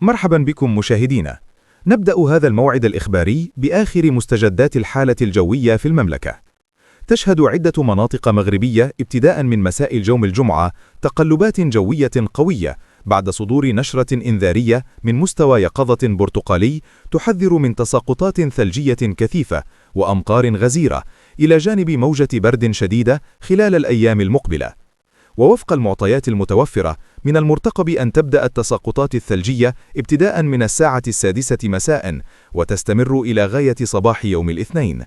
مرحبا بكم مشاهدينا. نبدأ هذا الموعد الإخباري بآخر مستجدات الحالة الجوية في المملكة. تشهد عدة مناطق مغربية ابتداء من مساء اليوم الجمعة تقلبات جوية قوية بعد صدور نشرة إنذارية من مستوى يقظة برتقالي تحذر من تساقطات ثلجية كثيفة وأمطار غزيرة إلى جانب موجة برد شديدة خلال الأيام المقبلة. ووفق المعطيات المتوفرة، من المرتقب أن تبدأ التساقطات الثلجية ابتداء من الساعة 6 مساء وتستمر إلى غاية صباح يوم الاثنين.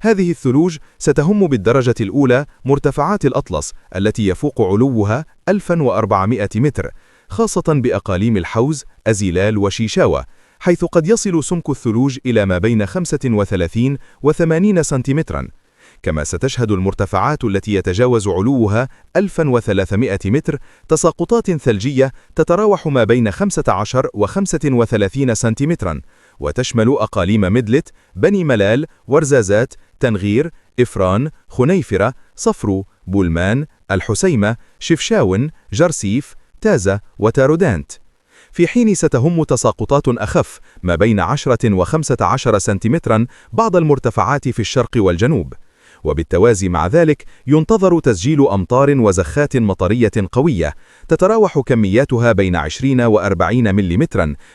هذه الثلوج ستهم بالدرجة الأولى مرتفعات الأطلس التي يفوق علوها 1400 متر، خاصة بأقاليم الحوز، أزيلال وشيشاوة، حيث قد يصل سمك الثلوج إلى ما بين 35 و80 سنتيمترا. كما ستشهد المرتفعات التي يتجاوز علوها 1300 متر تساقطات ثلجية تتراوح ما بين 15 و35 سنتيمترا، وتشمل أقاليم مدلت، بني ملال، ورزازات، تنغير، إفران، خنيفرة، صفرو، بولمان، الحسيمة، شفشاون، جرسيف، تازة وتارودانت. في حين ستهم تساقطات أخف ما بين 10 و15 سنتيمترا بعض المرتفعات في الشرق والجنوب. وبالتوازي مع ذلك ينتظر تسجيل أمطار وزخات مطرية قوية تتراوح كمياتها بين 20 و40 ملم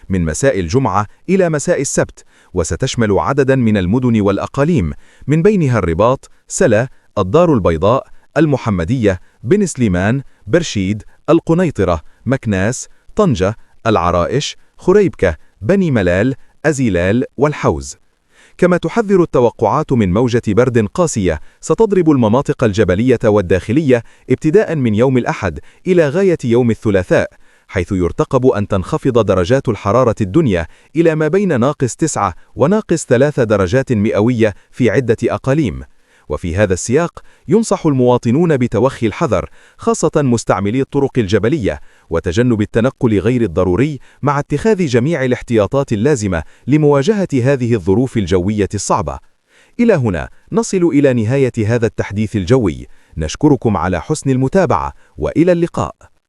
من مساء الجمعة إلى مساء السبت، وستشمل عددا من المدن والأقاليم من بينها الرباط، سلا، الدار البيضاء، المحمدية، بن سليمان، برشيد، القنيطرة، مكناس، طنجة، العرائش، خريبكة، بني ملال، أزيلال والحوز. كما تحذر التوقعات من موجة برد قاسية ستضرب المناطق الجبلية والداخلية ابتداء من يوم الأحد إلى غاية يوم الثلاثاء، حيث يرتقب أن تنخفض درجات الحرارة الدنيا إلى ما بين -9 و-3 درجات مئوية في عدة أقاليم. وفي هذا السياق ينصح المواطنون بتوخي الحذر، خاصة مستعملي الطرق الجبلية، وتجنب التنقل غير الضروري، مع اتخاذ جميع الاحتياطات اللازمة لمواجهة هذه الظروف الجوية الصعبة. إلى هنا نصل إلى نهاية هذا التحديث الجوي. نشكركم على حسن المتابعة، وإلى اللقاء.